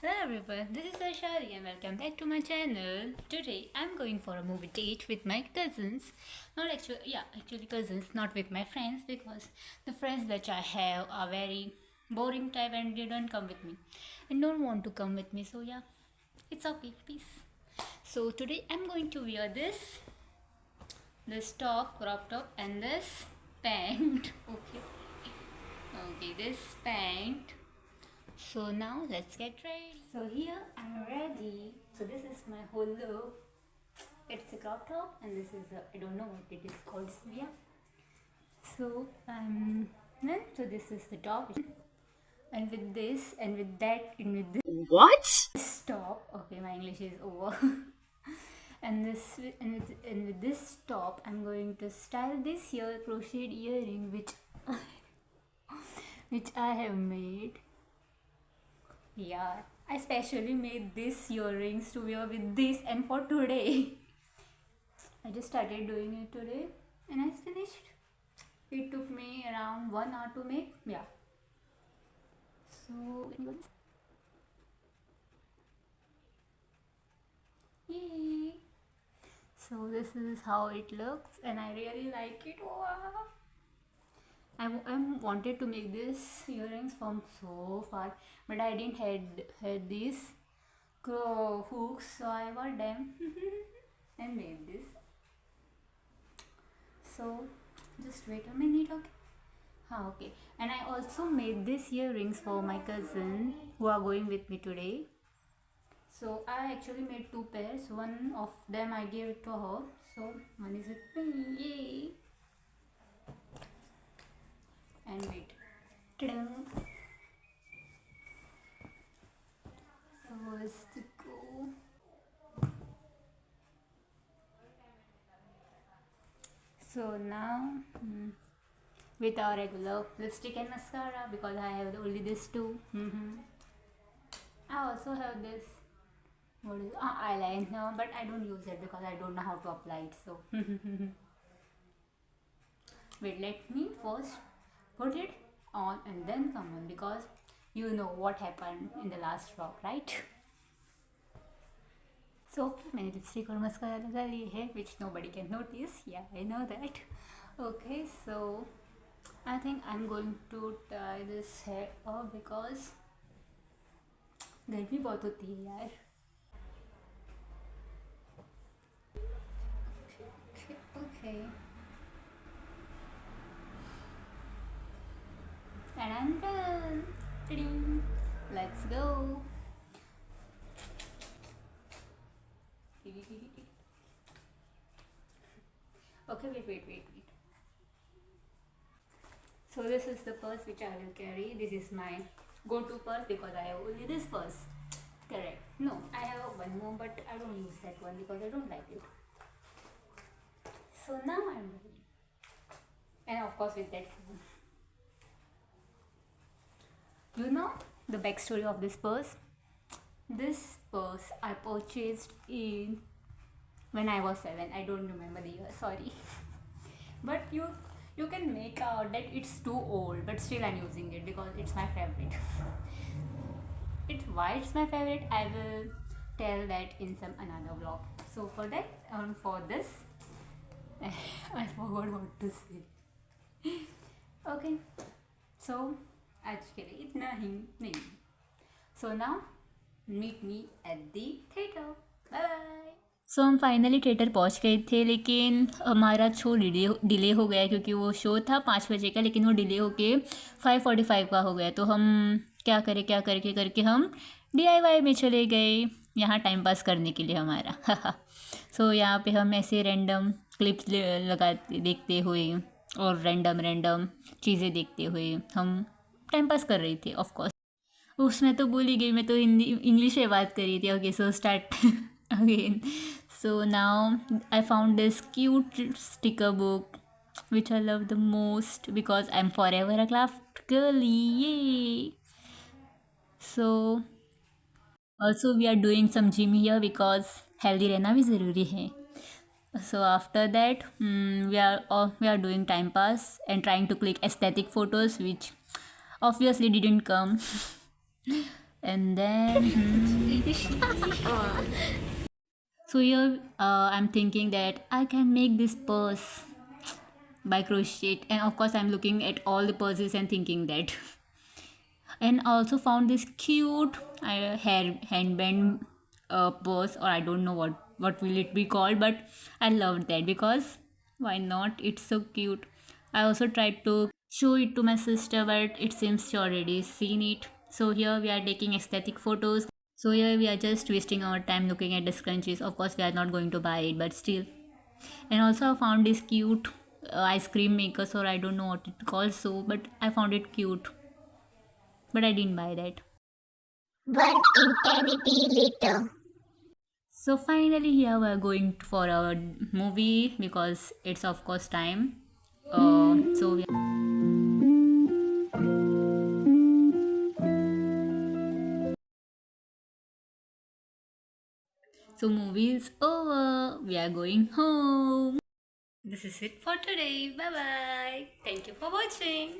Hello everyone, this is Ashari and welcome back to my channel. Today I'm going for a movie date with my cousins. Actually cousins, not with my friends because the friends that I have are very boring type and they don't come with me and don't want to come with me. So yeah, it's okay, peace. So today I'm going to wear this top, crop top and this pant. Okay, this pant. So now let's get ready. So here I'm ready. So this is my whole look. It's a crop top and this is I don't know what it is called. So yeah. So then so this is the top and with this and with that and with What? this top. Okay, my English is over. And with this top I'm going to style this here crochet earring which I have made. Yeah, I specially made these earrings to wear with this and for today. I just started doing it today and I finished. It took me around 1 hour to make. Yeah. So, yay. So this is how it looks and I really like it. Wow. I wanted to make these earrings from so far, but I didn't had these hooks, so I bought them and made this. So just wait a minute, okay? Okay. And I also made these earrings for my cousin who are going with me today. So I actually made two pairs. One of them I gave to her. So one is with me. Yay! And wait. Ta-da! So where's to go? So now with our regular lipstick and mascara because I have only this two. I also have this what is eyeliner, but I don't use it because I don't know how to apply it. So wait, let me first put it on and then come on because you know what happened in the last vlog, right? So मैंने lipstick और mascara लगा ली है which nobody can notice. Yeah, I know that. Okay, so I think I'm going to tie this hair up because गर्मी बहुत होती है यार. Okay. And I'm done. Ta-ding. Let's go. Okay, wait. So this is the purse which I will carry. This is my go-to purse because I have only this purse. Correct. No, I have one more, but I don't use that one because I don't like it. So now I'm ready. And of course with that phone. You know the backstory of this purse? This purse I purchased in when I was 7. I don't remember the year, sorry. But you can make out that it's too old, but still I'm using it because it's my favorite. It's why it's my favorite. I will tell that in some another vlog. So for that, for this, I forgot what to say. Okay, so आज के लिए इतना ही नहीं. So now meet me at the theater. Bye bye. सो हम finally theatre पहुंच गए थे लेकिन हमारा शो डिले हो गया क्योंकि वो शो था 5 बजे का लेकिन वो डिले होके 5:45 का हो गया. तो हम क्या करके हम DIY में चले गए यहाँ टाइम पास करने के लिए हमारा. सो यहाँ पे हम ऐसे रैंडम क्लिप्स लगा देखते हुए और रैंडम चीज़ें देखते हुए हम टाइम पास कर रही थी. ऑफ कोर्स उसमें तो भूल ही गई, मैं तो हिंदी इंग्लिश में बात कर रही थी. Okay, so start again. So now I found this cute sticker book which I love the most because I'm forever a craft girly. Yay! So also we are doing some gym here because healthy रहना भी ज़रूरी है. So after that we are doing time pass and trying to click aesthetic photos which obviously didn't come. And then so here I'm thinking that I can make this purse by crochet, and of course I'm looking at all the purses and thinking that. And I also found this cute hair handband purse, or I don't know what will it be called, but I loved that because why not, it's so cute. I also tried to show it to my sister, but it seems she already seen it. So here we are taking aesthetic photos. So here we are just wasting our time looking at the scrunchies. Of course we are not going to buy it, but still. And also I found this cute ice cream makers, or I don't know what it calls, so but I found it cute, but I didn't buy that. One eternity later. So finally here we are going for our movie because it's of course time. So we so movie is over. We are going home. This is it for today. Bye bye. Thank you for watching.